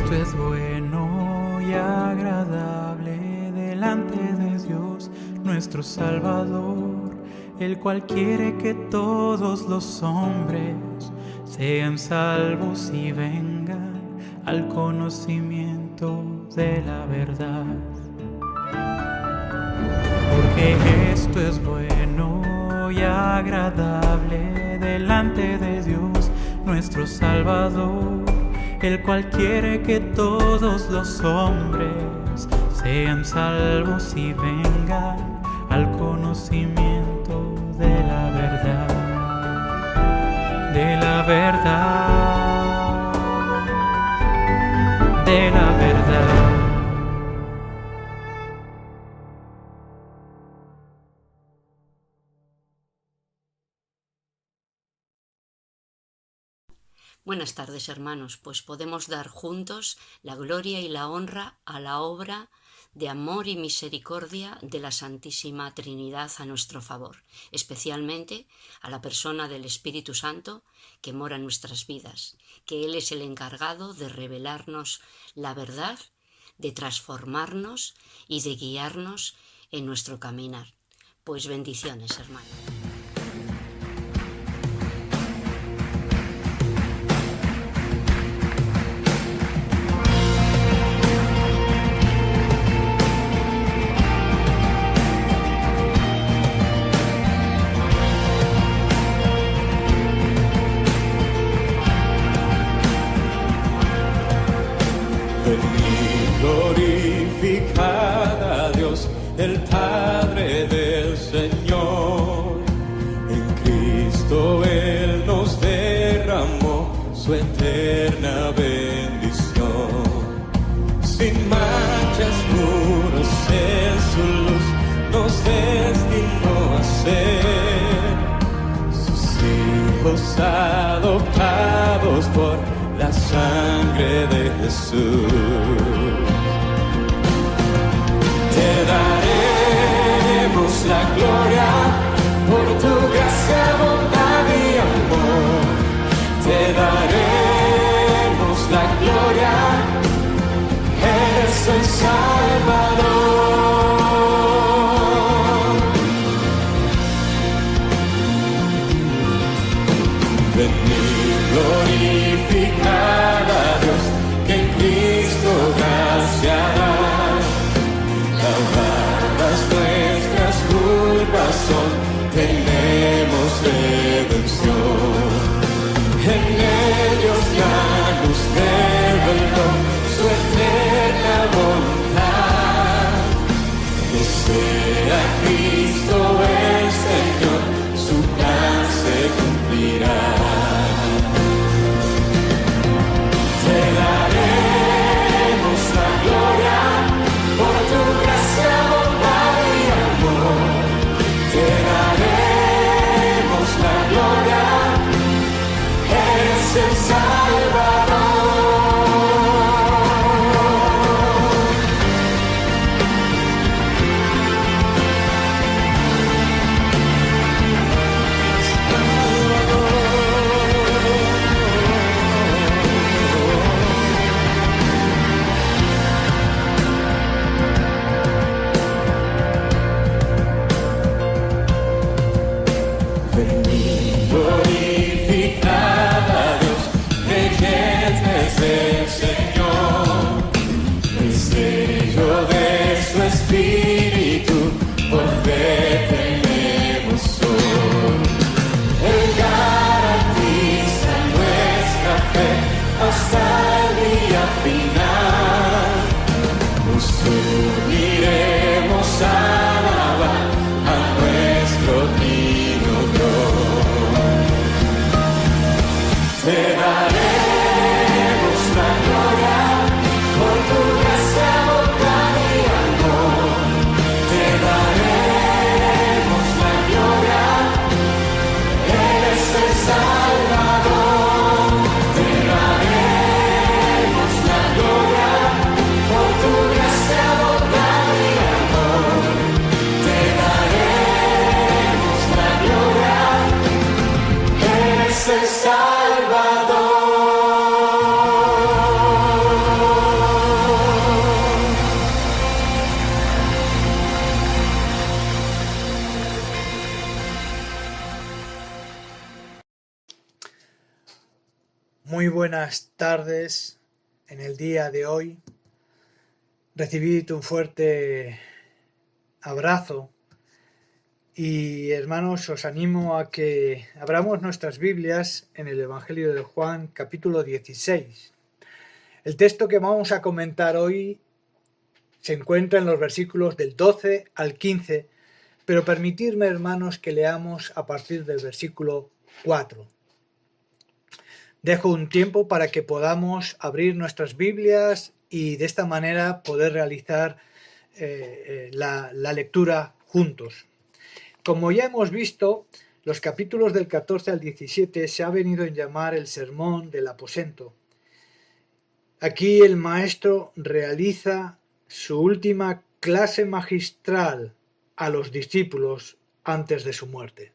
esto es bueno y agradable delante de Dios nuestro Salvador, el cual quiere que todos los hombres sean salvos y vengan al conocimiento de la verdad. Porque esto es bueno y agradable delante de Dios nuestro Salvador, el cual quiere que todos los hombres sean salvos y vengan al conocimiento de la verdad. De la verdad. De la verdad. Buenas tardes, hermanos, pues podemos dar juntos la gloria y la honra a la obra de amor y misericordia de la Santísima Trinidad a nuestro favor, especialmente a la persona del Espíritu Santo que mora en nuestras vidas, que Él es el encargado de revelarnos la verdad, de transformarnos y de guiarnos en nuestro caminar. Pues bendiciones, hermanos. Glorificad a Dios, el Padre del Señor. En Cristo Él nos derramó su eterna bendición. Sin manchas, puros en su luz, nos destinó a ser sus hijos adoptados por la sangre de Jesús. Te daremos la gloria por tu gracia, bondad y amor. Te daremos la gloria, eres el Salvador. Venid, glorificad a Dios, que en Cristo gracia da. Lavadas nuestras culpas son, tenemos redención. En ellos ya nos reveló su eterna voluntad. Que sea Cristo el Señor, su plan se cumplirá. Te daremos la gloria por tu gracia, bondad y amor. Te daremos la gloria, eres el Salvador. Glorificad a Dios, creyentes del Señor, el sello de su Espíritu, por fe tenemos hoy. Él garantiza nuestra fe hasta el día final. Nos uniremos a alabar a nuestro Divino Dios. Te daremos la gloria por tu gracia, bondad y amor. Te daremos la gloria, eres el Salvador. Te daremos la gloria por tu gracia, bondad y amor. Muy buenas tardes. En el día de hoy recibid un fuerte abrazo y, hermanos, os animo a que abramos nuestras Biblias en el Evangelio de Juan, capítulo 16. El texto que vamos a comentar hoy se encuentra en los versículos del 12 al 15, pero permitidme, hermanos, que leamos a partir del versículo 4. Dejo un tiempo para que podamos abrir nuestras Biblias y de esta manera poder realizar la lectura juntos. Como ya hemos visto, los capítulos del 14 al 17 se ha venido a llamar el Sermón del Aposento. Aquí el maestro realiza su última clase magistral a los discípulos antes de su muerte.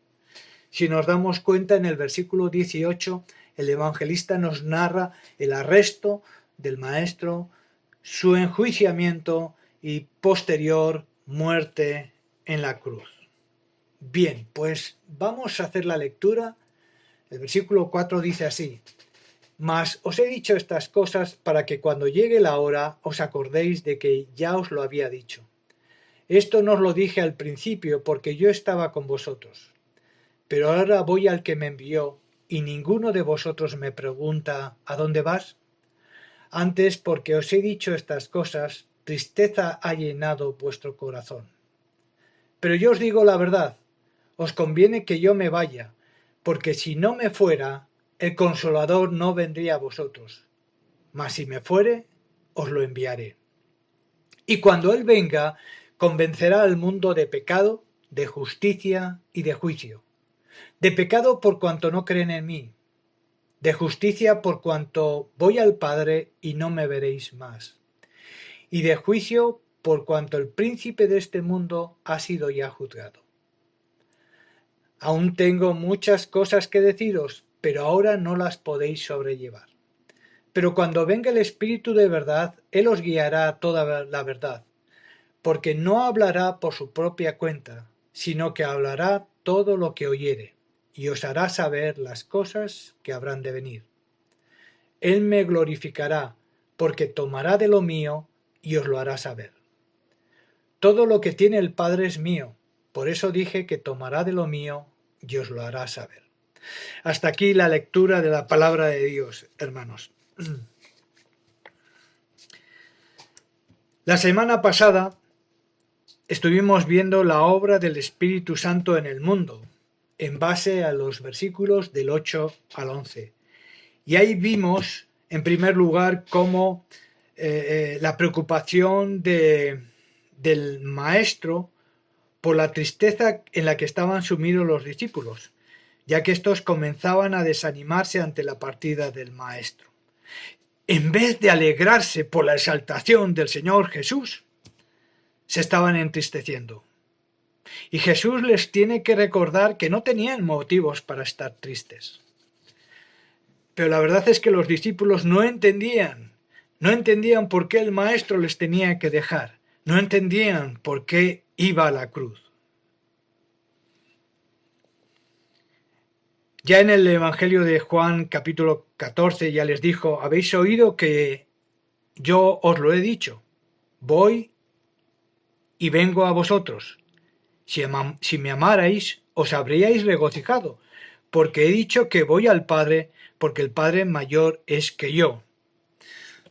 Si nos damos cuenta, en el versículo 18, el evangelista nos narra el arresto del maestro, su enjuiciamiento y posterior muerte en la cruz. Bien, pues vamos a hacer la lectura. El versículo 4 dice así: Mas os he dicho estas cosas para que cuando llegue la hora os acordéis de que ya os lo había dicho. Esto no os lo dije al principio porque yo estaba con vosotros. Pero ahora voy al que me envió, y ninguno de vosotros me pregunta ¿a dónde vas? Antes, porque os he dicho estas cosas, tristeza ha llenado vuestro corazón. Pero yo os digo la verdad, os conviene que yo me vaya, porque si no me fuera, el Consolador no vendría a vosotros. Mas si me fuere, os lo enviaré. Y cuando Él venga, convencerá al mundo de pecado, de justicia y de juicio. De pecado por cuanto no creen en mí, de justicia por cuanto voy al Padre y no me veréis más, y de juicio por cuanto el príncipe de este mundo ha sido ya juzgado. Aún tengo muchas cosas que deciros, pero ahora no las podéis sobrellevar. Pero cuando venga el Espíritu de verdad, Él os guiará a toda la verdad, porque no hablará por su propia cuenta, sino que hablará todo lo que oyere, y os hará saber las cosas que habrán de venir. Él me glorificará, porque tomará de lo mío y os lo hará saber. Todo lo que tiene el Padre es mío, por eso dije que tomará de lo mío y os lo hará saber. Hasta aquí la lectura de la palabra de Dios, hermanos. La semana pasada estuvimos viendo la obra del Espíritu Santo en el mundo, en base a los versículos del 8 al 11. Y ahí vimos, en primer lugar, cómo la preocupación del maestro por la tristeza en la que estaban sumidos los discípulos, ya que estos comenzaban a desanimarse ante la partida del maestro. En vez de alegrarse por la exaltación del Señor Jesús, se estaban entristeciendo. Y Jesús les tiene que recordar que no tenían motivos para estar tristes. Pero la verdad es que los discípulos no entendían por qué el Maestro les tenía que dejar, no entendían por qué iba a la cruz. Ya en el Evangelio de Juan capítulo 14 ya les dijo: habéis oído que yo os lo he dicho, voy y vengo a vosotros. Si me amarais, os habríais regocijado, porque he dicho que voy al Padre, porque el Padre mayor es que yo.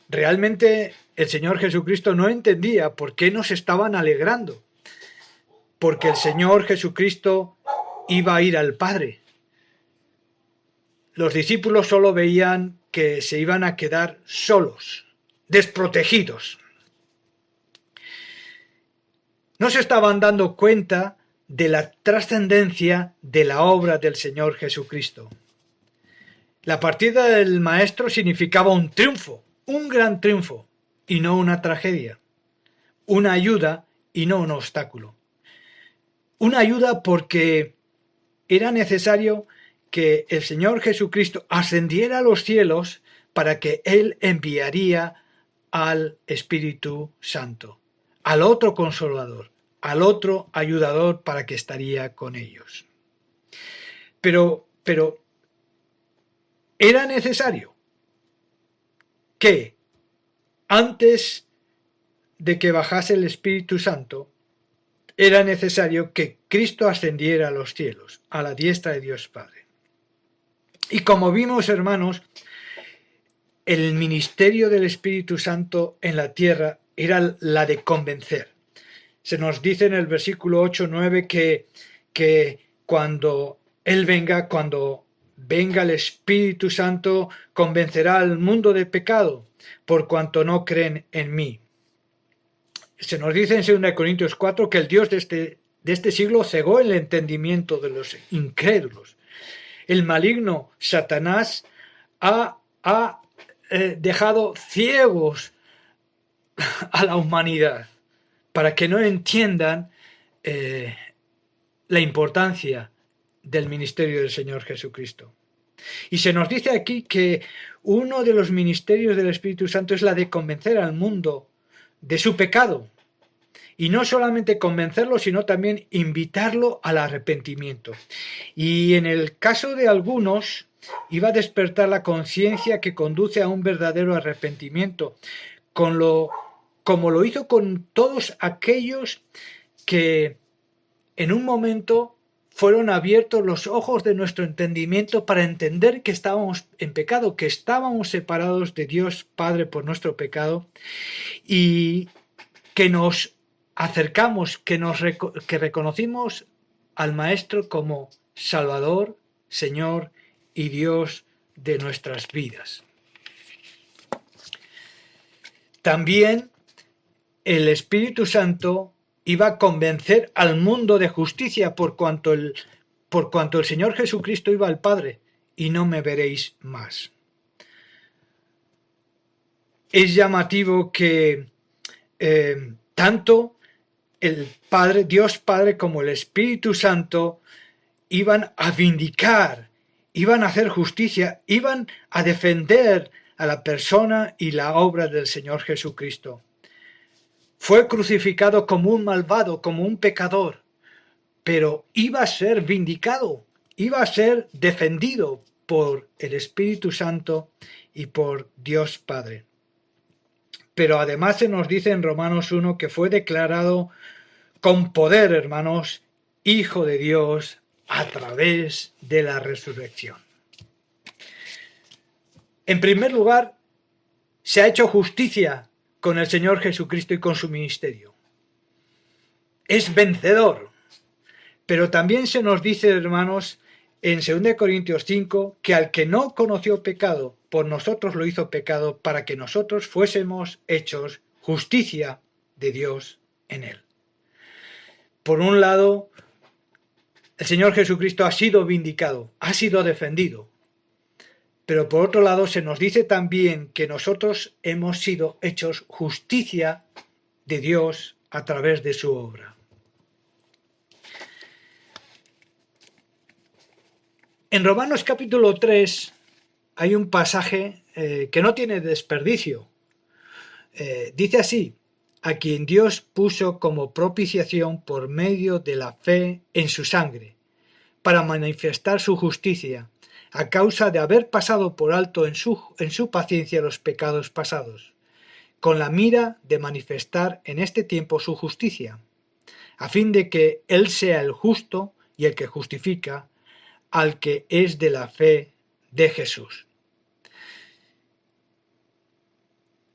Realmente el Señor Jesucristo no entendía por qué nos estaban alegrando, porque el Señor Jesucristo iba a ir al Padre. Los discípulos solo veían que se iban a quedar solos, desprotegidos. No se estaban dando cuenta de la trascendencia de la obra del Señor Jesucristo. La partida del Maestro significaba un triunfo, un gran triunfo, y no una tragedia. Una ayuda y no un obstáculo. Una ayuda porque era necesario que el Señor Jesucristo ascendiera a los cielos para que Él enviaría al Espíritu Santo, al otro Consolador, al otro ayudador para que estaría con ellos. Pero era necesario. que antes de que bajase el Espíritu Santo, era necesario que Cristo ascendiera a los cielos, a la diestra de Dios Padre. Y como vimos, hermanos, el ministerio del Espíritu Santo en la tierra era la de convencer. Se nos dice en el versículo 8-9 que cuando venga el Espíritu Santo, convencerá al mundo de pecado, por cuanto no creen en mí. Se nos dice en 2 Corintios 4 que el Dios de este siglo cegó el entendimiento de los incrédulos. El maligno Satanás ha dejado ciegos a la humanidad para que no entiendan la importancia del ministerio del Señor Jesucristo. Y se nos dice aquí que uno de los ministerios del Espíritu Santo es la de convencer al mundo de su pecado. Y no solamente convencerlo, sino también invitarlo al arrepentimiento. Y en el caso de algunos, iba a despertar la conciencia que conduce a un verdadero arrepentimiento, como lo hizo con todos aquellos que en un momento fueron abiertos los ojos de nuestro entendimiento para entender que estábamos en pecado, que estábamos separados de Dios Padre por nuestro pecado, y que nos acercamos, que reconocimos al Maestro como Salvador, Señor y Dios de nuestras vidas. También el Espíritu Santo iba a convencer al mundo de justicia por cuanto el Señor Jesucristo iba al Padre, y no me veréis más. Es llamativo que tanto el Padre, Dios Padre, como el Espíritu Santo iban a vindicar, iban a hacer justicia, iban a defender a la persona y la obra del Señor Jesucristo. Fue crucificado como un malvado, como un pecador, pero iba a ser vindicado, iba a ser defendido por el Espíritu Santo y por Dios Padre. Pero además se nos dice en Romanos 1 que fue declarado con poder, hermanos, Hijo de Dios a través de la resurrección. En primer lugar, se ha hecho justicia con el Señor Jesucristo y con su ministerio. Es vencedor. Pero también se nos dice, hermanos, en 2 Corintios 5, que al que no conoció pecado, por nosotros lo hizo pecado, para que nosotros fuésemos hechos justicia de Dios en él. Por un lado, el Señor Jesucristo ha sido vindicado, ha sido defendido. Pero por otro lado se nos dice también que nosotros hemos sido hechos justicia de Dios a través de su obra. En Romanos capítulo 3 hay un pasaje que no tiene desperdicio. Dice así: a quien Dios puso como propiciación por medio de la fe en su sangre, para manifestar su justicia, a causa de haber pasado por alto en su paciencia los pecados pasados, con la mira de manifestar en este tiempo su justicia, a fin de que Él sea el justo y el que justifica al que es de la fe de Jesús.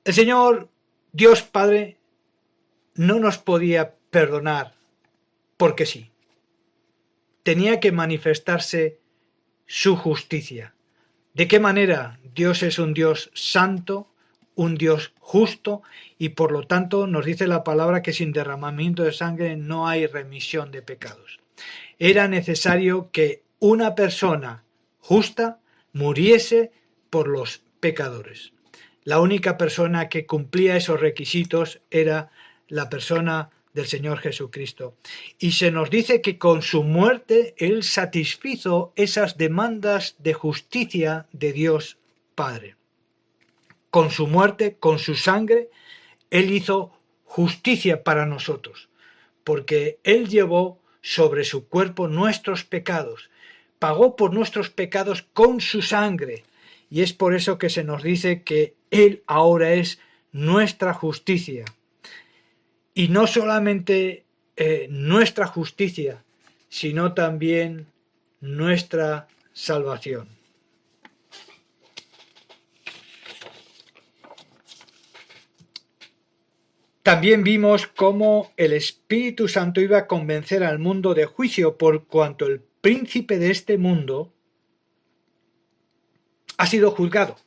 El Señor, Dios Padre, no nos podía perdonar porque sí. Tenía que manifestarse su justicia. ¿De qué manera? Dios es un Dios santo, un Dios justo, y por lo tanto nos dice la palabra que sin derramamiento de sangre no hay remisión de pecados. Era necesario que una persona justa muriese por los pecadores. La única persona que cumplía esos requisitos era la persona del Señor Jesucristo. Y se nos dice que con su muerte Él satisfizo esas demandas de justicia de Dios Padre. Con su muerte, con su sangre, Él hizo justicia para nosotros, porque Él llevó sobre su cuerpo nuestros pecados, pagó por nuestros pecados con su sangre, y es por eso que se nos dice que Él ahora es nuestra justicia. Y no solamente nuestra justicia, sino también nuestra salvación. También vimos cómo el Espíritu Santo iba a convencer al mundo de juicio por cuanto el príncipe de este mundo ha sido juzgado.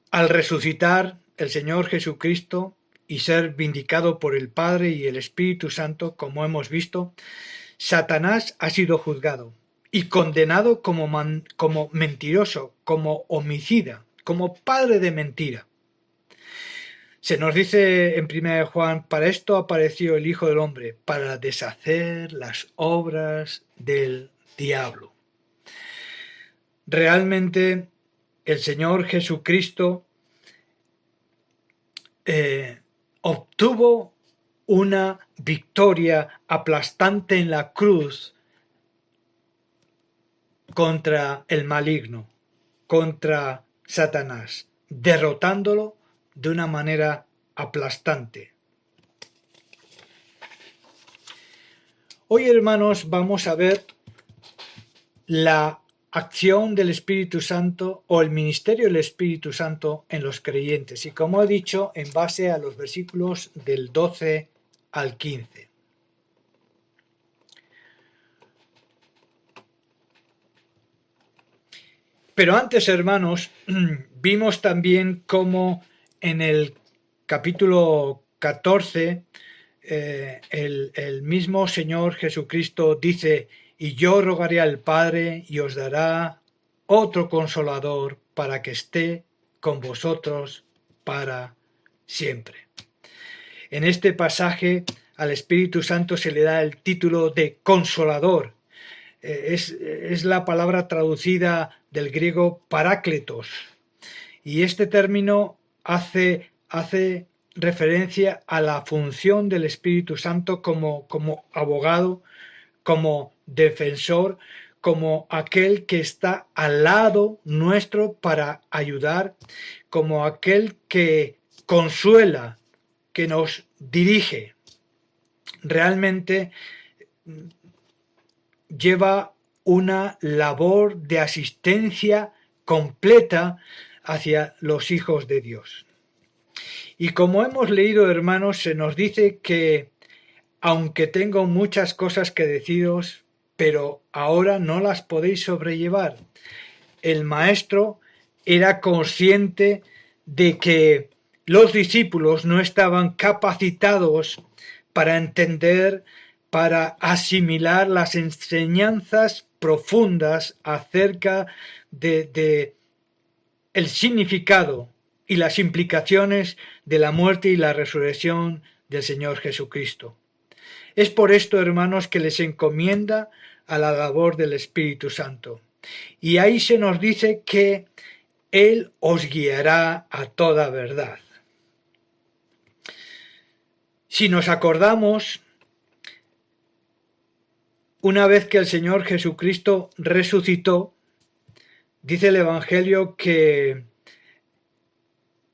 Al resucitar el Señor Jesucristo y ser vindicado por el Padre y el Espíritu Santo, como hemos visto, Satanás ha sido juzgado y condenado como mentiroso, como homicida, como padre de mentira. Se nos dice en 1 Juan, para esto apareció el Hijo del Hombre, para deshacer las obras del diablo. Realmente el Señor Jesucristo obtuvo una victoria aplastante en la cruz contra el maligno, contra Satanás, derrotándolo de una manera aplastante. Hoy, hermanos, vamos a ver la acción del Espíritu Santo o el ministerio del Espíritu Santo en los creyentes. Y como he dicho, en base a los versículos del 12 al 15. Pero antes, hermanos, vimos también cómo en el capítulo 14 el mismo Señor Jesucristo dice: y yo rogaré al Padre y os dará otro consolador para que esté con vosotros para siempre. En este pasaje al Espíritu Santo se le da el título de consolador. Es la palabra traducida del griego parácletos. Y este término hace referencia a la función del Espíritu Santo como abogado, como defensor, como aquel que está al lado nuestro para ayudar, como aquel que consuela, que nos dirige. Realmente lleva una labor de asistencia completa hacia los hijos de Dios. Y como hemos leído, hermanos, se nos dice que aunque tengo muchas cosas que deciros, pero ahora no las podéis sobrellevar. El maestro era consciente de que los discípulos no estaban capacitados para entender, para asimilar las enseñanzas profundas acerca de el significado y las implicaciones de la muerte y la resurrección del Señor Jesucristo. Es por esto, hermanos, que les encomienda a la labor del Espíritu Santo. Y ahí se nos dice que Él os guiará a toda verdad. Si nos acordamos, una vez que el Señor Jesucristo resucitó, dice el Evangelio que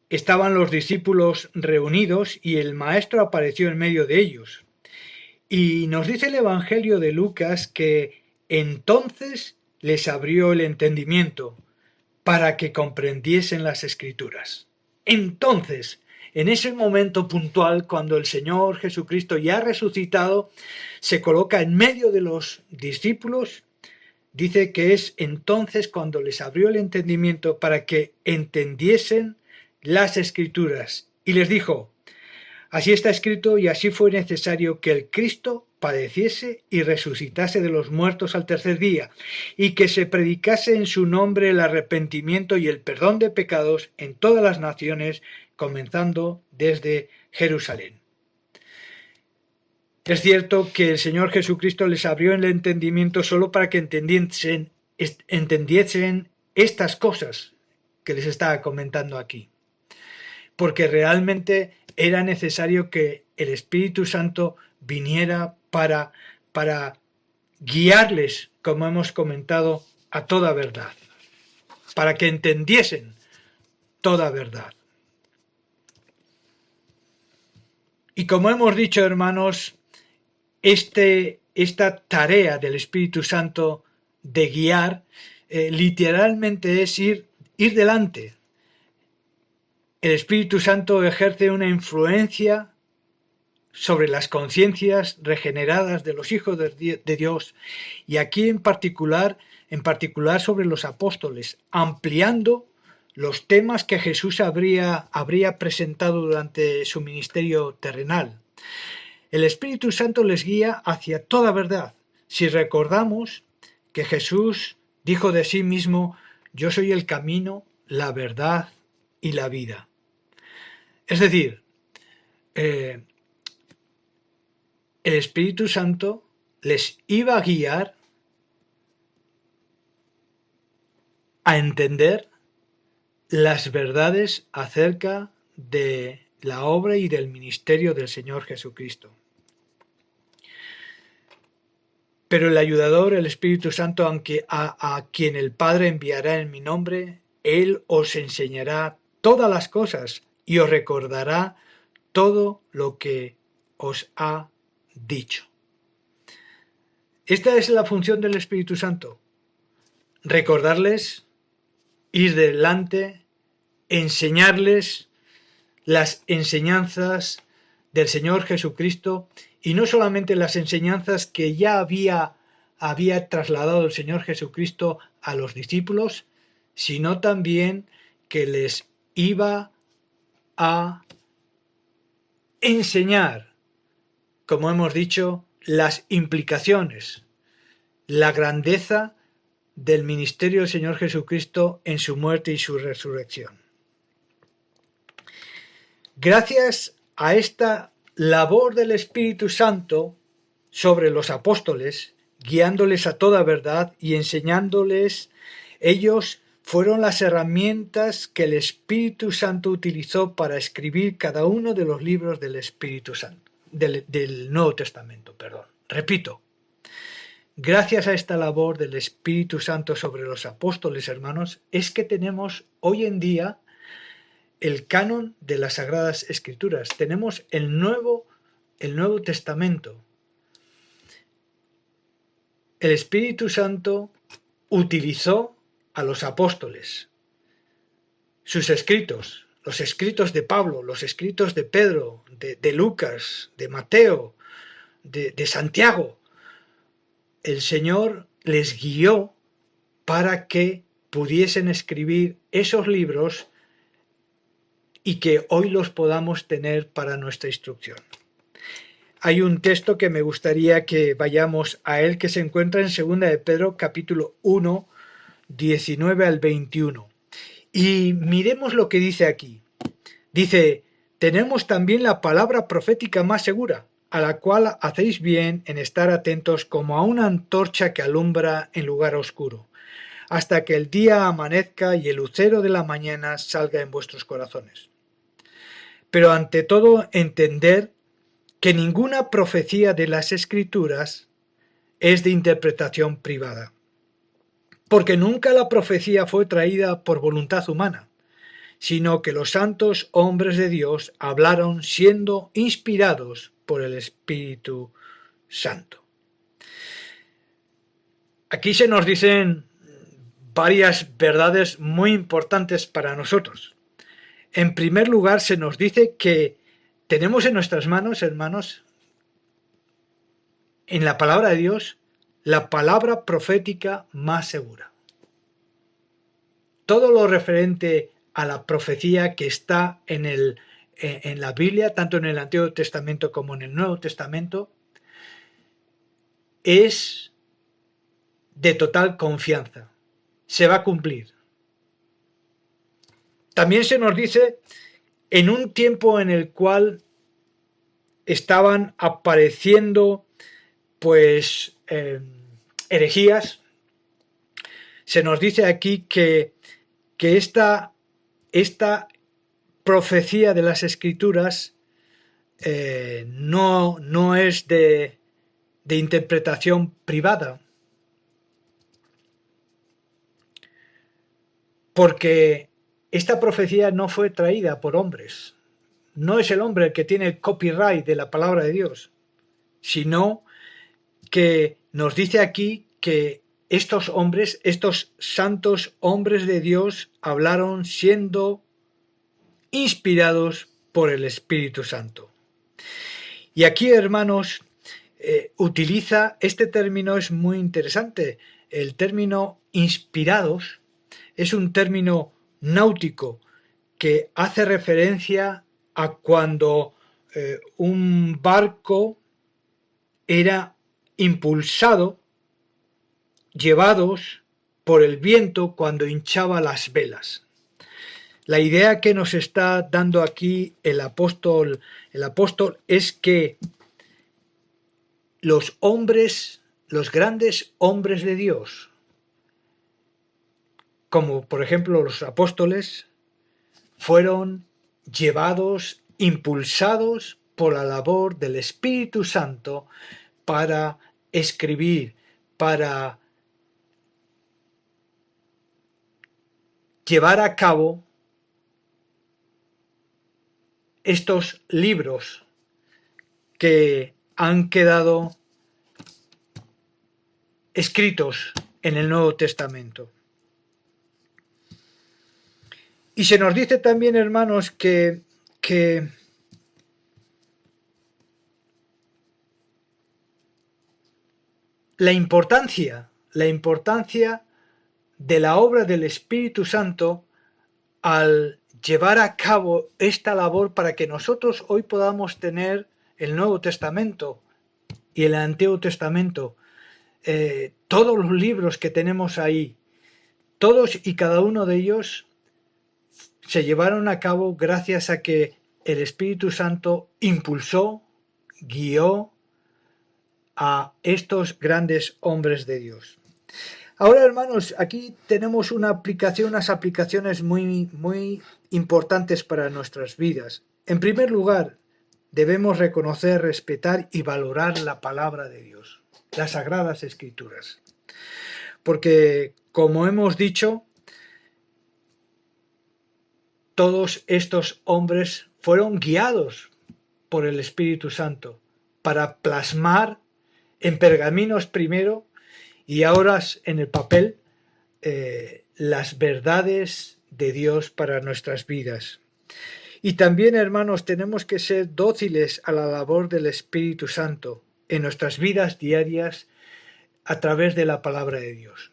estaban los discípulos reunidos y el Maestro apareció en medio de ellos. Y nos dice el Evangelio de Lucas que entonces les abrió el entendimiento para que comprendiesen las Escrituras. Entonces, en ese momento puntual, cuando el Señor Jesucristo ya resucitado, se coloca en medio de los discípulos, dice que es entonces cuando les abrió el entendimiento para que entendiesen las Escrituras. Y les dijo: así está escrito y así fue necesario que el Cristo padeciese y resucitase de los muertos al tercer día, y que se predicase en su nombre el arrepentimiento y el perdón de pecados en todas las naciones, comenzando desde Jerusalén. Es cierto que el Señor Jesucristo les abrió el entendimiento solo para que entendiesen estas cosas que les estaba comentando aquí, porque realmente era necesario que el Espíritu Santo viniera para guiarles, como hemos comentado, a toda verdad. para que entendiesen toda verdad. Y como hemos dicho, hermanos, esta tarea del Espíritu Santo de guiar, literalmente es ir delante. El Espíritu Santo ejerce una influencia sobre las conciencias regeneradas de los hijos de Dios, y aquí en particular sobre los apóstoles, ampliando los temas que Jesús habría presentado durante su ministerio terrenal. El Espíritu Santo les guía hacia toda verdad. Si recordamos que Jesús dijo de sí mismo: yo soy el camino, la verdad y la vida. Es decir, el Espíritu Santo les iba a guiar a entender las verdades acerca de la obra y del ministerio del Señor Jesucristo. Pero el ayudador, el Espíritu Santo, aunque a quien el Padre enviará en mi nombre, Él os enseñará todas las cosas y os recordará todo lo que os ha dicho. Esta es la función del Espíritu Santo: recordarles, ir delante, enseñarles las enseñanzas del Señor Jesucristo, y no solamente las enseñanzas que ya había trasladado el Señor Jesucristo a los discípulos, sino también que les iba a enseñar, como hemos dicho, las implicaciones, la grandeza del ministerio del Señor Jesucristo en su muerte y su resurrección. Gracias a esta labor del Espíritu Santo sobre los apóstoles, guiándoles a toda verdad y enseñándoles, ellos fueron las herramientas que el Espíritu Santo utilizó para escribir cada uno de los libros del Espíritu Santo, del Nuevo Testamento, perdón. Repito, gracias a esta labor del Espíritu Santo sobre los apóstoles, hermanos, es que tenemos hoy en día el canon de las Sagradas Escrituras. Tenemos el Nuevo Testamento. El Espíritu Santo utilizó a los apóstoles, sus escritos, los escritos de Pablo, los escritos de Pedro, de Lucas, de Mateo, de Santiago. El Señor les guió para que pudiesen escribir esos libros y que hoy los podamos tener para nuestra instrucción. Hay un texto que me gustaría que vayamos a él, que se encuentra en 2 de Pedro, capítulo 1, 19 al 21. Y miremos lo que dice aquí. Dice: tenemos también la palabra profética más segura, a la cual hacéis bien en estar atentos como a una antorcha que alumbra en lugar oscuro, hasta que el día amanezca y el lucero de la mañana salga en vuestros corazones. Pero ante todo, entender que ninguna profecía de las Escrituras es de interpretación privada, porque nunca la profecía fue traída por voluntad humana, sino que los santos hombres de Dios hablaron siendo inspirados por el Espíritu Santo. Aquí se nos dicen varias verdades muy importantes para nosotros. En primer lugar, se nos dice que tenemos en nuestras manos, hermanos, en la palabra de Dios, la palabra profética más segura. Todo lo referente a la profecía que está en la Biblia, tanto en el Antiguo Testamento como en el Nuevo Testamento, es de total confianza. Se va a cumplir. También se nos dice, en un tiempo en el cual estaban apareciendo herejías, se nos dice aquí que esta profecía de las Escrituras no es de interpretación privada. porque esta profecía no fue traída por hombres. No es el hombre el que tiene el copyright de la palabra de Dios, sino que nos dice aquí que estos hombres, estos santos hombres de Dios, hablaron siendo inspirados por el Espíritu Santo. Y aquí, hermanos, utiliza este término, es muy interesante. El término inspirados es un término náutico que hace referencia a cuando un barco era impulsado, llevados por el viento cuando hinchaba las velas. La idea que nos está dando aquí el apóstol es que los hombres, los grandes hombres de Dios, como por ejemplo los apóstoles, fueron llevados, impulsados por la labor del Espíritu Santo para escribir, para llevar a cabo estos libros que han quedado escritos en el Nuevo Testamento. Y se nos dice también, hermanos, que la importancia de la obra del Espíritu Santo al llevar a cabo esta labor para que nosotros hoy podamos tener el Nuevo Testamento y el Antiguo Testamento, todos los libros que tenemos ahí, todos y cada uno de ellos se llevaron a cabo gracias a que el Espíritu Santo impulsó, guió a estos grandes hombres de Dios. Ahora, hermanos, aquí tenemos unas aplicaciones muy importantes para nuestras vidas. En primer lugar, debemos reconocer, respetar y valorar la palabra de Dios, las Sagradas Escrituras. Porque, como hemos dicho, todos estos hombres fueron guiados por el Espíritu Santo para plasmar en pergaminos primero y ahora en el papel las verdades de Dios para nuestras vidas. Y también, hermanos, tenemos que ser dóciles a la labor del Espíritu Santo en nuestras vidas diarias a través de la palabra de Dios.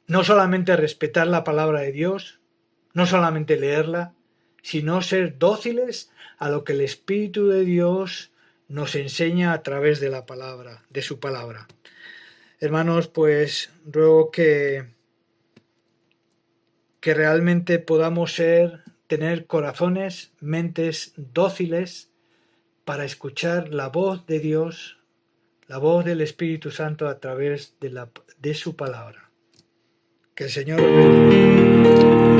No solamente respetar la palabra de Dios, no solamente leerla, sino ser dóciles a lo que el Espíritu de Dios nos enseña a través de la palabra, de su palabra. Hermanos, pues ruego que realmente podamos tener corazones, mentes dóciles para escuchar la voz de Dios, la voz del Espíritu Santo a través de su palabra. Que el Señor os bendiga.